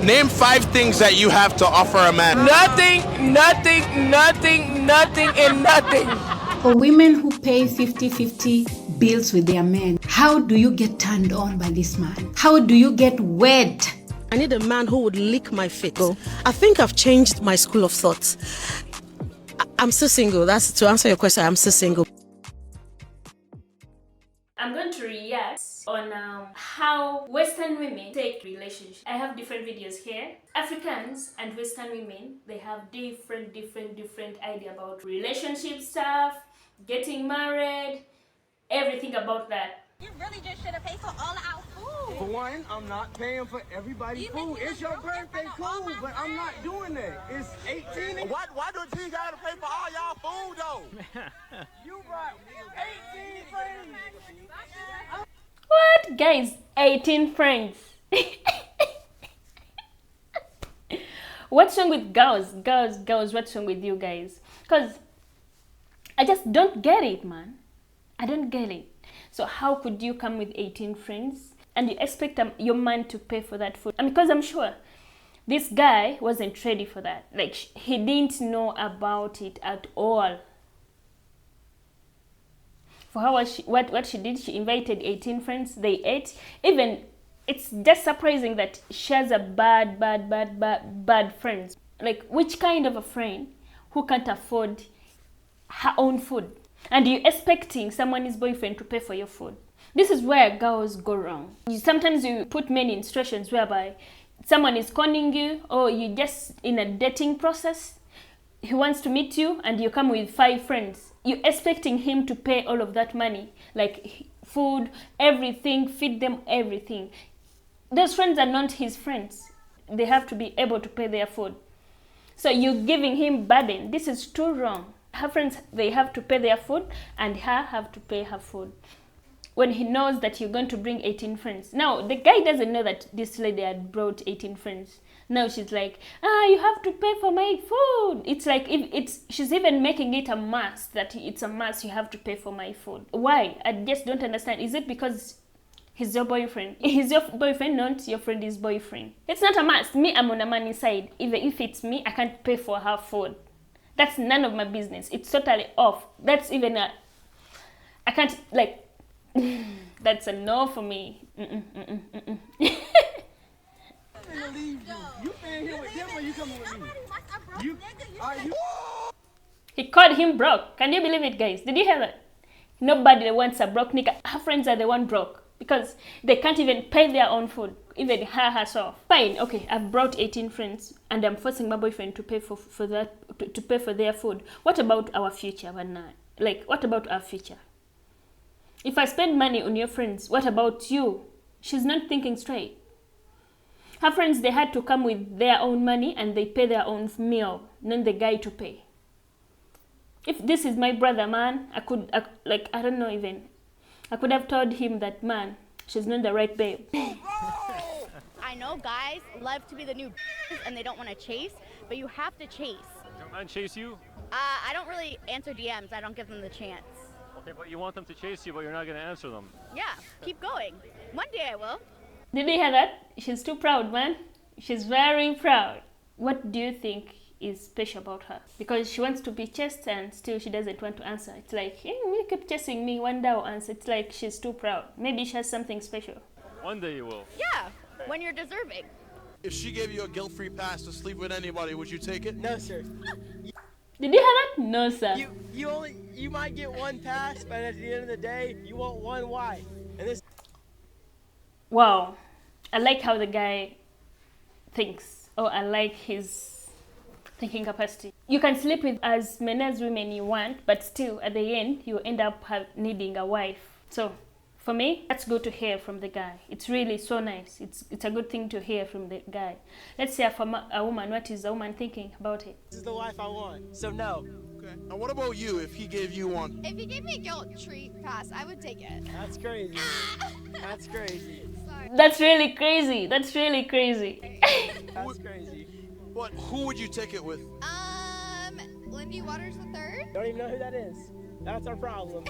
Name 5 things that you have to offer a man. Nothing, nothing, nothing, nothing, and nothing. For women who pay 50-50 bills with their men, how do you get turned on by this man? How do you get wed? I need a man who would lick my feet. I think I've changed my school of thought. I'm still single. That's to answer your question. I'm still single. I'm going to react on how Western women take relationships. I have different videos here. Africans and Western women, they have different idea about relationship stuff, getting married, everything about that. You really just should have paid for all our food. For one, I'm not paying for everybody's food. It's your birthday, cool, but I'm not doing that. It's 18. Why don't you gotta pay for all y'all food though? You brought 18 friends. What? Guys, 18 friends. What's wrong with girls? Girls, what's wrong with you guys? Because I just don't get it, man. I don't get it. So how could you come with 18 friends and you expect your man to pay for that food? And because I'm sure this guy wasn't ready for that. Like, he didn't know about it at all. For her, what she did, she invited 18 friends. They ate. Even, it's just surprising that she has a bad friends. Like, which kind of a friend who can't afford her own food? And you're expecting someone's boyfriend to pay for your food. This is where girls go wrong. Sometimes you put men in situations whereby someone is conning you, or you're just in a dating process. He wants to meet you and you come with 5 friends. You're expecting him to pay all of that money, like food, everything, feed them everything. Those friends are not his friends. They have to be able to pay their food. So you're giving him burden. This is too wrong. Her friends, they have to pay their food, and her have to pay her food. When he knows that you're going to bring 18 friends. Now, the guy doesn't know that this lady had brought 18 friends. Now she's like, you have to pay for my food. It's like, she's even making it a must, that it's a must, you have to pay for my food. Why? I just don't understand. Is it because he's your boyfriend? He's your boyfriend, not your friend's boyfriend. It's not a must. Me, I'm on a money side. Even if it's me, I can't pay for her food. That's none of my business. It's totally off. That's even I can't, like, that's a no for me. I'm gonna leave you. You staying here with them or you coming with me? He called him broke. Can you believe it, guys? Did you hear that? Nobody wants a broke nigga. Her friends are the one broke because they can't even pay their own food, even her herself. Fine, okay, I've brought 18 friends and I'm forcing my boyfriend to pay for that, to pay for their food. What about our future, Vanna? Like, what about our future? If I spend money on your friends, what about you? She's not thinking straight. Her friends, they had to come with their own money and they pay their own meal, not the guy to pay. If this is my brother, man, I don't know even. I could have told him that, man, she's not the right babe. I know guys love to be the new and they don't want to chase, but you have to chase. Don't mind chase you? I don't really answer DMs. I don't give them the chance. Okay, but you want them to chase you, but you're not going to answer them. Yeah, keep going. One day I will. Did you hear that? She's too proud, man. She's very proud. What do you think is special about her? Because she wants to be chased and still she doesn't want to answer. It's like, you keep chasing me, one day I'll answer. It's like she's too proud. Maybe she has something special. One day you will. Yeah, when you're deserving. If she gave you a guilt-free pass to sleep with anybody, would you take it? No, sir. Did you hear that? No, sir. You might get one pass, but at the end of the day, you want one wife. And this. Wow, I like how the guy thinks. Oh, I like his thinking capacity. You can sleep with as many as women you want, but still at the end you end up needing a wife. So for me, that's good to hear from the guy. It's really so nice. It's a good thing to hear from the guy. Let's say from a woman, what is a woman thinking about it? This is the wife I want, so no. Okay. And what about you if he gave you one? If he gave me a guilt-free pass, I would take it. That's crazy. That's crazy. Sorry. That's really crazy. That's really crazy. That's crazy. What? Who would you take it with? Lindy Waters III? Don't even know who that is. That's our problem.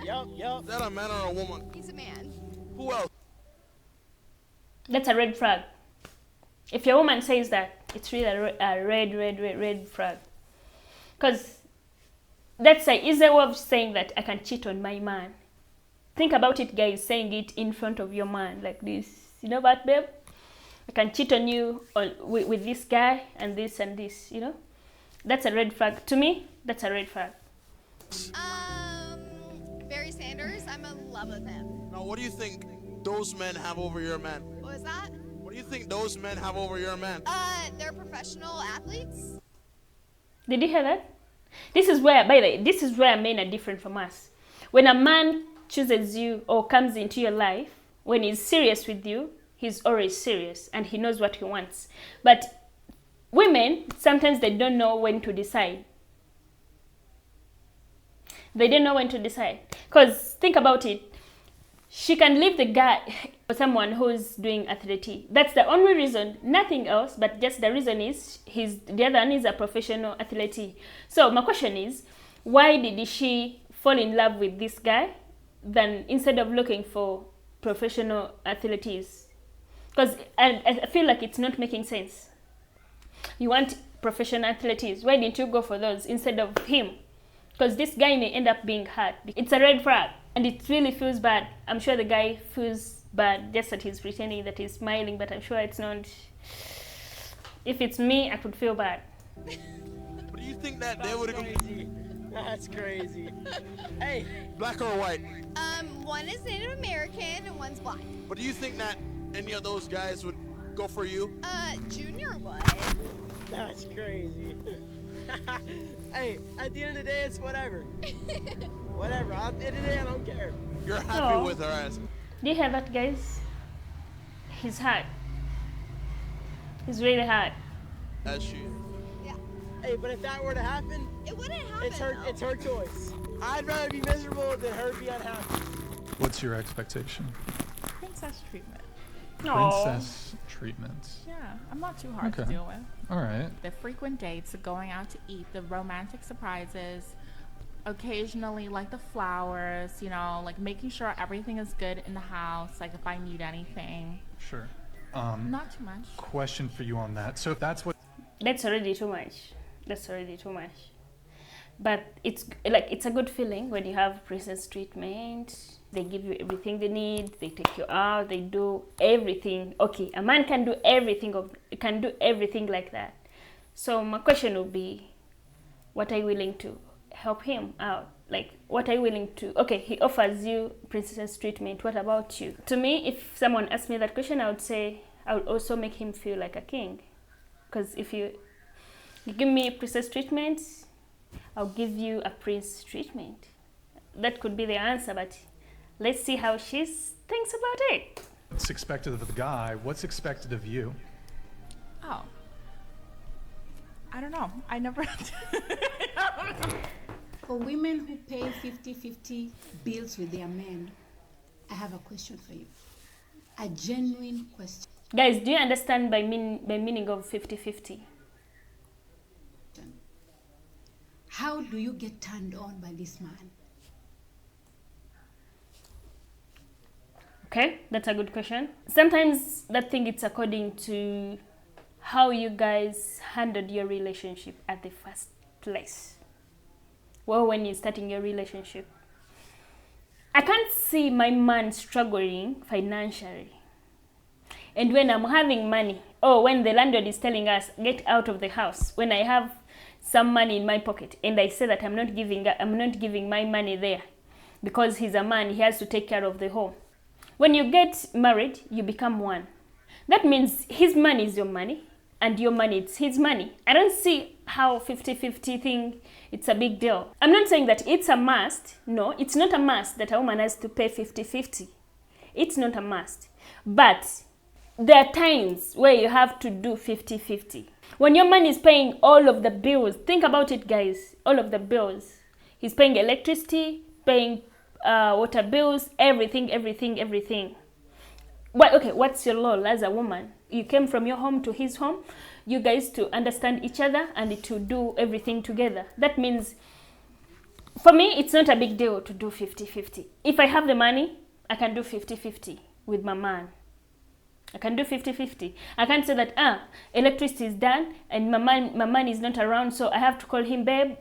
Yup. Is that a man or a woman? He's a man. Who else? That's a red flag. If your woman says that, it's really a red flag. Because that's an easy way of saying that I can cheat on my man. Think about it, guys, saying it in front of your man like this. You know what, babe? I can cheat on you with this guy and this and this, you know? That's a red flag. To me, that's a red flag. Barry Sanders. I'm in love with him. Now, what do you think those men have over your men? What was that? What do you think those men have over your men? They're professional athletes. Did you hear that? This is where, by the way, this is where men are different from us. When a man chooses you or comes into your life, when he's serious with you, he's always serious and he knows what he wants. But women, sometimes they don't know when to decide. They don't know when to decide. Because think about it. She can leave the guy for someone who's doing athlete. That's the only reason, nothing else, but just the reason is the other one is a professional athlete. So my question is, why did she fall in love with this guy than instead of looking for professional athletes? Because I feel like it's not making sense. You want professional athletes. Why didn't you go for those instead of him? Because this guy may end up being hurt. It's a red flag. And it really feels bad. I'm sure the guy feels bad just that he's pretending that he's smiling, but I'm sure it's not. If it's me, I could feel bad. But do you think that they would have... That's crazy. Hey, Black or white? One is Native American and one's black. But do you think that any of those guys would go for you? Junior would. that's crazy. Hey, at the end of the day, it's whatever. Whatever. At the end of the day, I don't care. You're happy Oh. with her ass. Do you hear that, guys? He's hurt. He's really hurt. As she is. Hey, but if that were to happen, It wouldn't happen. it's her choice. I'd rather be miserable than her be unhappy. What's your expectation? Princess treatment. Princess treatment. Yeah, I'm not too hard to Okay. deal with. All right. The frequent dates, the going out to eat, the romantic surprises, occasionally like the flowers, you know, like making sure everything is good in the house, like if I need anything. Sure. Not too much. Question for you on that. So if that's what That's already too much. That's already too much. But it's like it's a good feeling when you have princess treatment. They give you everything they need. They take you out. They do everything. Okay, a man can do everything like that. So my question would be, what are you willing to help him out? Like, what are you willing to? Okay, he offers you princess treatment. What about you? To me, if someone asked me that question, I would say I would also make him feel like a king. Because if you give me princess treatment, I'll give you a prince treatment. That could be the answer, but let's see how she thinks about it. what's expected of the guy, what's expected of you? Oh. I don't know. I never. For women who pay 50-50 bills with their men, I have a question for you. A genuine question. Guys, do you understand by meaning of 50-50? How do you get turned on by this man? Okay, that's a good question. Sometimes that thing it's according to how you guys handled your relationship at the first place. Well, when you're starting your relationship. I can't see my man struggling financially. And when I'm having money, or when the landlord is telling us, get out of the house, when I have some money in my pocket and I say that I'm not giving my money there because he's a man, he has to take care of the home. When you get married, you become one. That means his money is your money and your money is his money. I don't see how 50-50 thing, it's a big deal. I'm not saying that it's a must. No, it's not a must that a woman has to pay 50-50. It's not a must. But there are times where you have to do 50-50. When your man is paying all of the bills, think about it, guys, all of the bills. He's paying electricity, paying water bills, everything. Well, okay, what's your role as a woman? You came from your home to his home, you guys to understand each other and to do everything together. That means, for me, it's not a big deal to do 50-50. If I have the money, I can do 50-50 with my man. I can do 50-50. I can't say that electricity is done and my man is not around, so I have to call him, babe.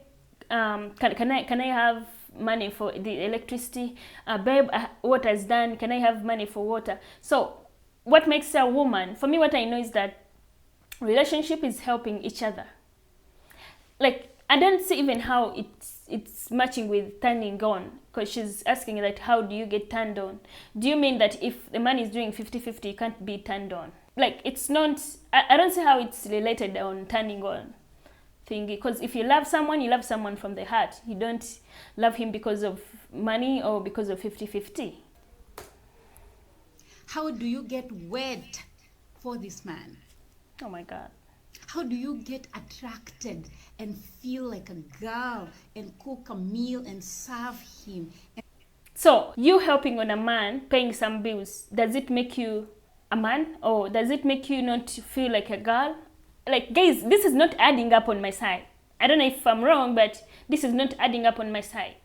Can I have money for the electricity? Babe, water is done. Can I have money for water? So what makes a woman? For me, what I know is that relationship is helping each other. Like, I don't see even how it's matching with turning on, because she's asking that, how do you get turned on? Do you mean that if the man is doing 50-50, you can't be turned on? Like, it's not, I don't see how it's related on turning on thing, because if you love someone from the heart. You don't love him because of money or because of 50-50. How do you get wed for this man? Oh my God. How do you get attracted and feel like a girl and cook a meal and serve him? So you helping on a man, paying some bills, does it make you a man, or does it make you not feel like a girl? Like, guys, this is not adding up on my side. I don't know if I'm wrong, but this is not adding up on my side.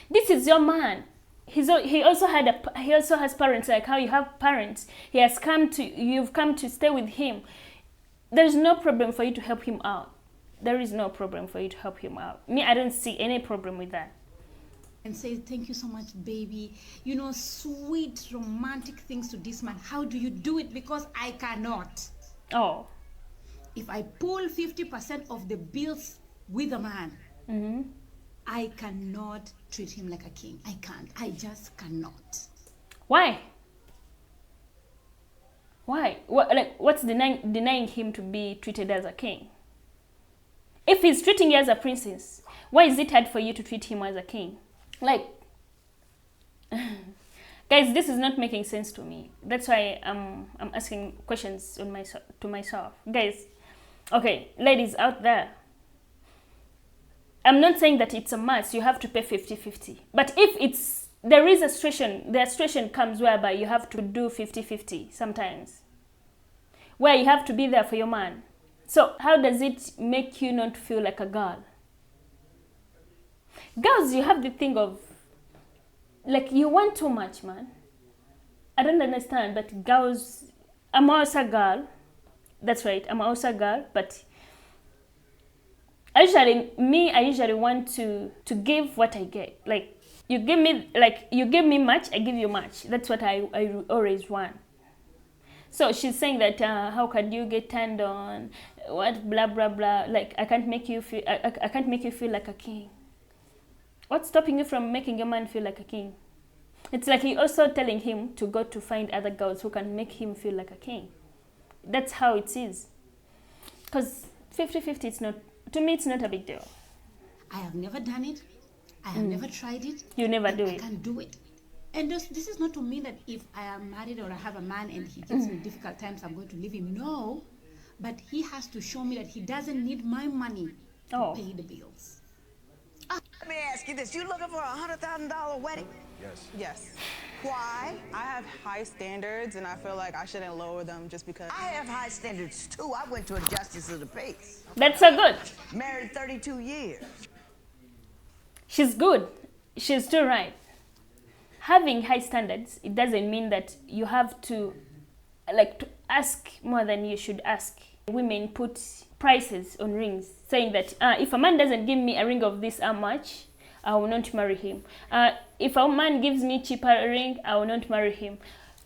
This is your man. He also has parents, like how you have parents. You've come to stay with him. There's no problem for you to help him out. There is no problem for you to help him out. Me, I don't see any problem with that. And say, thank you so much, baby. You know, sweet, romantic things to this man. How do you do it? Because I cannot. Oh. If I pull 50% of the bills with a man, I cannot treat him like a king. I can't. I just cannot. Why? Why? What's denying him to be treated as a king? If he's treating you as a princess, why is it hard for you to treat him as a king? Like, guys, this is not making sense to me. That's why I'm asking questions to myself. Guys, okay, ladies out there, I'm not saying that it's a must. You have to pay 50-50. But if there is a situation, the situation comes whereby you have to do 50-50 sometimes, where you have to be there for your man. So how does it make you not feel like a girl? Girls, you have the thing of, like, you want too much, man. I don't understand, but girls, I'm also a girl. That's right, I'm also a girl, but I usually want to give what I get. Like, you give me much, I give you much. That's what I always want. So she's saying that how can you get turned on? What blah blah blah? Like, I can't make you feel like a king. What's stopping you from making your man feel like a king? It's like you're also telling him to go to find other girls who can make him feel like a king. That's how it is. Because 50-50, it's not, to me, it's not a big deal. I have never done it. I have never tried it. You never do it. I can't do it. And this is not to mean that if I am married or I have a man and he gives me difficult times, I'm going to leave him. No. But he has to show me that he doesn't need my money to pay the bills. Let me ask you this. You looking for a $100,000 wedding? Yes. Yes. Why? I have high standards, and I feel like I shouldn't lower them just because. I have high standards, too. I went to a justice of the peace. That's so good. Married 32 years. She's good. She's too right. Having high standards, it doesn't mean that you have to, to ask more than you should ask. Women put prices on rings, saying that if a man doesn't give me a ring of this much, I will not marry him. If a man gives me cheaper ring, I will not marry him.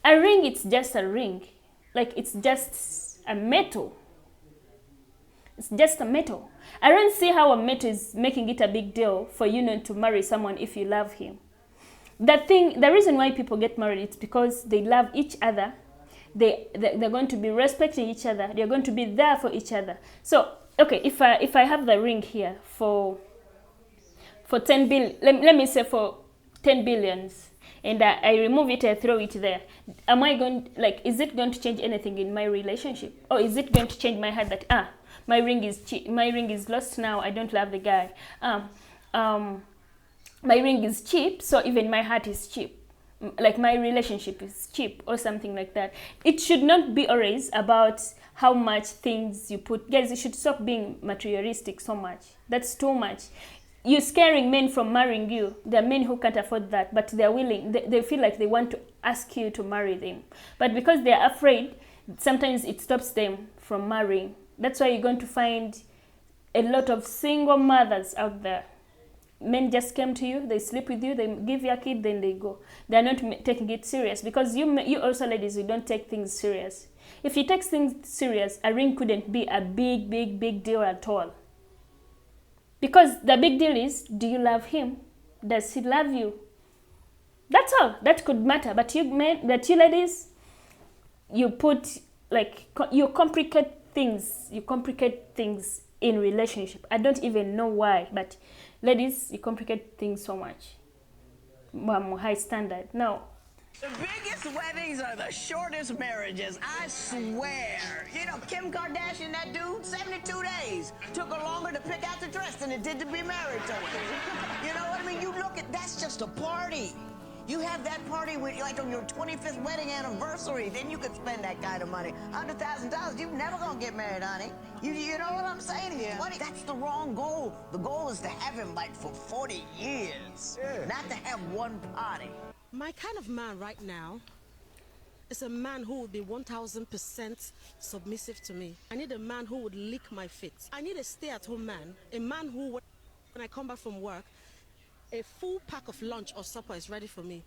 A ring, it's just a ring. Like, it's just a metal. It's just a metal. I don't see how a metal is making it a big deal for you not to marry someone if you love him. The reason why people get married, it's because they love each other. They're going to be respecting each other. They're going to be there for each other. So, okay, if I have the ring here for 10 billion, let me say for 10 billions, and I remove it and throw it there, am I going, is it going to change anything in my relationship? Or is it going to change my heart that, my ring is lost now, I don't love the guy. My ring is cheap, so even my heart is cheap. Like, my relationship is cheap or something like that. It should not be always about how much things you put. Guys, you should stop being materialistic so much. That's too much. You're scaring men from marrying you. There are men who can't afford that, but they're willing. They feel like they want to ask you to marry them. But because they're afraid, sometimes it stops them from marrying. That's why you're going to find a lot of single mothers out there. Men just came to you, they sleep with you, they give you a kid, then they go. They're not taking it serious, because you also ladies, you don't take things serious. If you take things serious, a ring couldn't be a big deal at all. Because the big deal is, do you love him? Does he love you? That's all that could matter. But you ladies, you put, like, you complicate things in relationship. I don't even know why, but ladies, you complicate things so much. High standard. No. The biggest weddings are the shortest marriages, I swear. You know, Kim Kardashian, that dude, 72 days. Took her longer to pick out the dress than it did to be married to her. You know what I mean? You look at, that's just a party. You have that party with, like, on your 25th wedding anniversary, then you could spend that kind of money. $100,000, you're never gonna get married, honey. You know what I'm saying? Yeah. That's the wrong goal. The goal is to have him, like, for 40 years, not to have one party. My kind of man right now is a man who would be 1000% submissive to me. I need a man who would lick my feet. I need a stay-at-home man, a man who, when I come back from work, a full pack of lunch or supper is ready for me.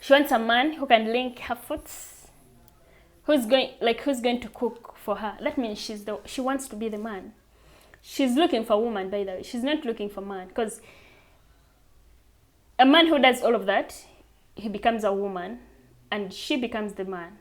She wants a man who can link her foot, who's going to cook for her. That means she wants to be the man. She's looking for a woman, by the way. She's not looking for a man, because a man who does all of that, he becomes a woman and she becomes the man.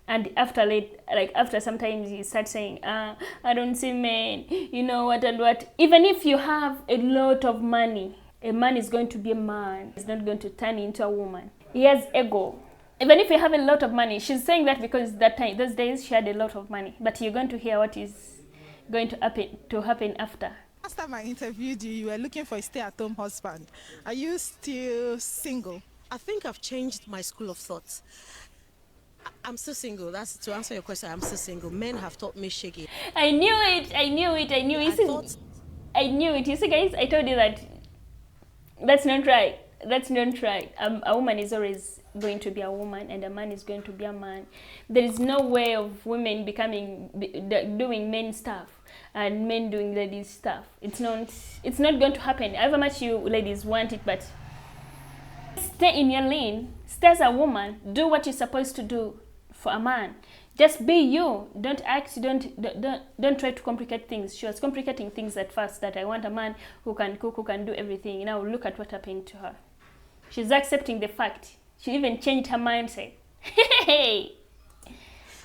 And after sometimes you start saying, I don't see men, you know what and what. Even if you have a lot of money, a man is going to be a man. He's not going to turn into a woman. He has ego. Even if you have a lot of money, she's saying that because those days she had a lot of money. But you're going to hear what is going to happen after. Last time I interviewed you, you were looking for a stay-at-home husband. Are you still single? I think I've changed my school of thought. I'm still single. That's to answer your question. I'm still single. Men have taught me shaky. I knew it. I knew it. You see, guys, I told you that that's not right. That's not right. A woman is always going to be a woman, and a man is going to be a man. There is no way of women doing men stuff and men doing ladies stuff. It's not going to happen. However much you ladies want it, but stay in your lane. Stay as a woman. Do what you're supposed to do for a man. Just be you. Don't act. Don't try to complicate things. She was complicating things at first. That I want a man who can cook, who can do everything. Now look at what happened to her. She's accepting the fact. She even changed her mindset. Hey.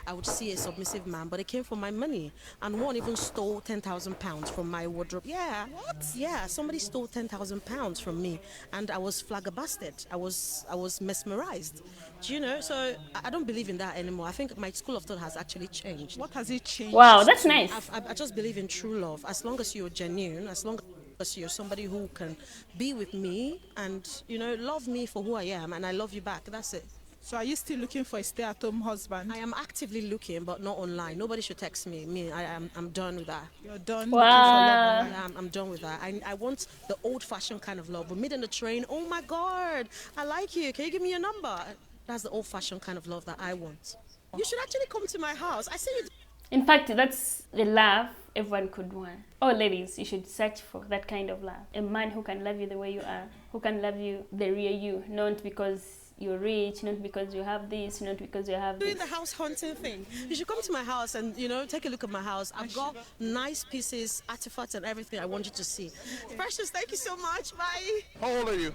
I would see a submissive man, but it came from my money. And one even stole £10,000 from my wardrobe. Yeah. What? Yeah, somebody stole £10,000 from me, and I was flabbergasted. I was mesmerized. Do you know? So I don't believe in that anymore. I think my school of thought has actually changed. What has it changed? Wow, that's nice. I just believe in true love. As long as you're genuine, as long as you're somebody who can be with me and, you know, love me for who I am, and I love you back. That's it. So are you still looking for a stay-at-home husband? I am actively looking, but not online. Nobody should text me. I'm done with that. You're done? Wow. Yeah, I'm done with that. I want the old-fashioned kind of love. We meet in the train. Oh my God, I like you. Can you give me your number? That's the old-fashioned kind of love that I want. You should actually come to my house. I see you. In fact, that's the love everyone could want. Oh, ladies, you should search for that kind of love. A man who can love you the way you are, who can love you the real you, not because you're rich, not because you have this, not because you have doing the house hunting thing. You should come to my house and, you know, take a look at my house. I've got nice pieces, artifacts, and everything I want you to see. Precious, thank you so much. Bye. How old are you?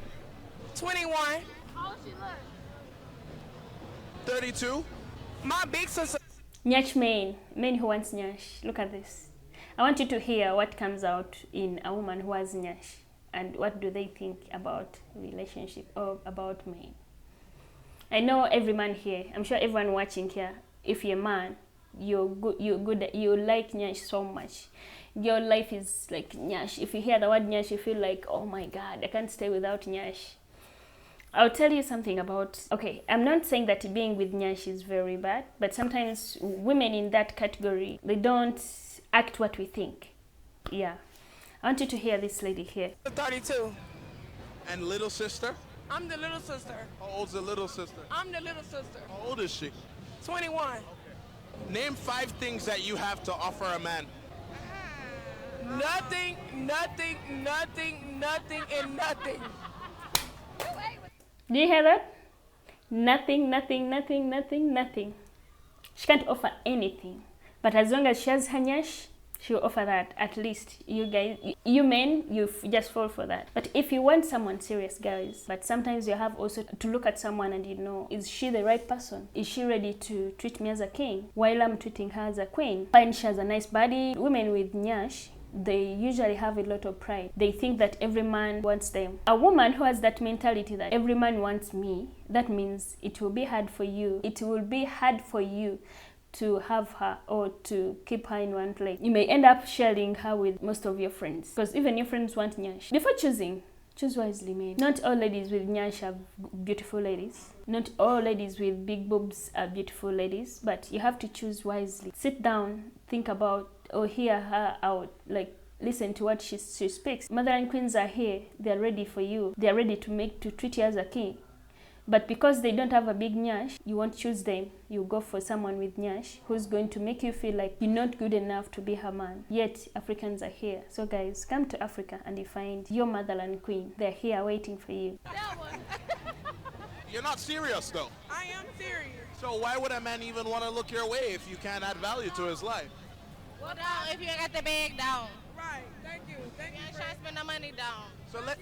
21. How old she look? 32. My big sister. Nyash men who wants nyash. Look at this. I want you to hear what comes out in a woman who has nyash, and what do they think about relationship or about men. I know every man here, I'm sure everyone watching here, if you're a man, you like nyash so much. Your life is like nyash. If you hear the word nyash, you feel like, oh my God, I can't stay without nyash. I'll tell you something about, okay, I'm not saying that being with nyash is very bad, but sometimes women in that category, they don't act what we think. Yeah. I want you to hear this lady here. 32. And little sister? I'm the little sister. How old's the little sister? I'm the little sister. How old is she? 21. Okay. Name 5 things that you have to offer a man. Nothing, nothing, nothing, nothing, and nothing. Do you hear that? Nothing, nothing, nothing, nothing, nothing. She can't offer anything. But as long as she has her nyash, she'll offer that. At least you guys, you men, you just fall for that. But if you want someone serious, guys, but sometimes you have also to look at someone and you know, is she the right person? Is she ready to treat me as a king while I'm treating her as a queen? Find she has a nice body. Women with nyash, they usually have a lot of pride. They think that every man wants them. A woman who has that mentality that every man wants me, that means it will be hard for you. It will be hard for you to have her or to keep her in one place. You may end up sharing her with most of your friends because even your friends want nyash. Before choosing, choose wisely, man. Not all ladies with nyash are beautiful ladies. Not all ladies with big boobs are beautiful ladies, but you have to choose wisely. Sit down, think about or hear her out, like listen to what she speaks. Motherland queens are here. They're ready for you. They're ready to treat you as a king. But because they don't have a big nyash, you won't choose them. You go for someone with nyash who's going to make you feel like you're not good enough to be her man. Yet Africans are here. So guys, come to Africa and you find your motherland queen. They're here waiting for you. You're not serious though. I am serious. So why would a man even want to look your way if you can't add value to his life? Well, down if you got the bag down. Right. Thank you. Thank you. Trying to spend the money down. So let.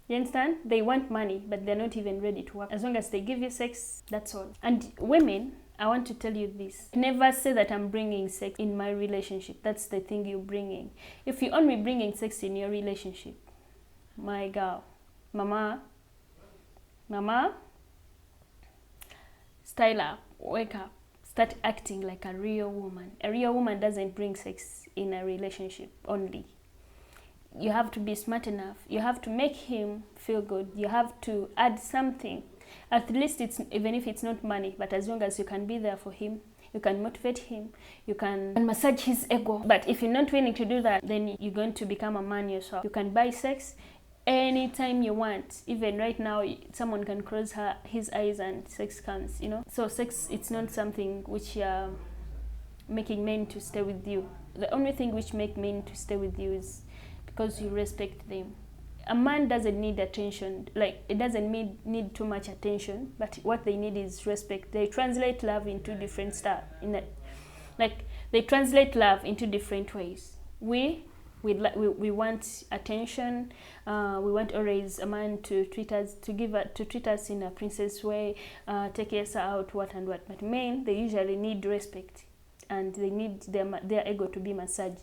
You understand? They want money, but they're not even ready to work. As long as they give you sex, that's all. And women, I want to tell you this. Never say that I'm bringing sex in my relationship. That's the thing you're bringing. If you're only bringing sex in your relationship, my girl, mama, style up, wake up. Start acting like a real woman. A real woman doesn't bring sex in a relationship only. You have to be smart enough. You have to make him feel good. You have to add something. At least it's even if it's not money, but as long as you can be there for him, you can motivate him, you can massage his ego. But if you're not willing to do that, then you're going to become a man yourself. You can buy sex anytime you want. Even right now, someone can close his eyes and sex comes, you know. So sex, it's not something which you're making men to stay with you. The only thing which make men to stay with you is because you respect them. A man doesn't need attention, like it doesn't need too much attention, but what they need is respect. They translate love into different stuff. Like they translate love into different ways. We want attention. We want always a man to treat us in a princess way, take us out, what and what. But men, they usually need respect, and they need their ego to be massaged.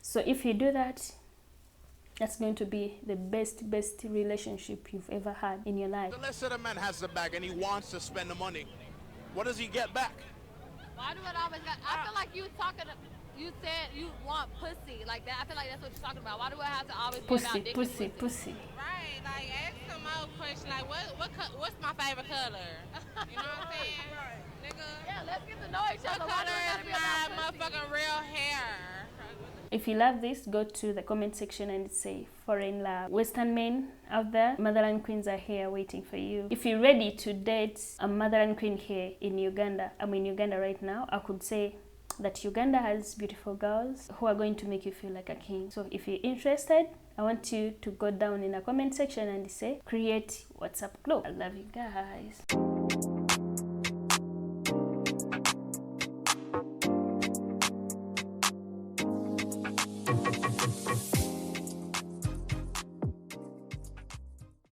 So if you do that, that's going to be the best relationship you've ever had in your life. So let's say the man has the bag and he wants to spend the money. What does he get back? Why do it always got? I feel like you said you want pussy like that. I feel like that's what you're talking about. Why do I have to always be about dick and pussy? Right, like ask some more questions. Like what's my favorite color? You know what I'm saying? Right. Nigga. Yeah, let's get to know each other. What color is my motherfucking real hair? If you love this, go to the comment section and say foreign love. Western men out there, motherland queens are here waiting for you. If you're ready to date a motherland queen here in Uganda, I'm in Uganda right now, I could say that Uganda has beautiful girls who are going to make you feel like a king. So if you're interested, I want you to go down in the comment section and say create WhatsApp group. I love you guys.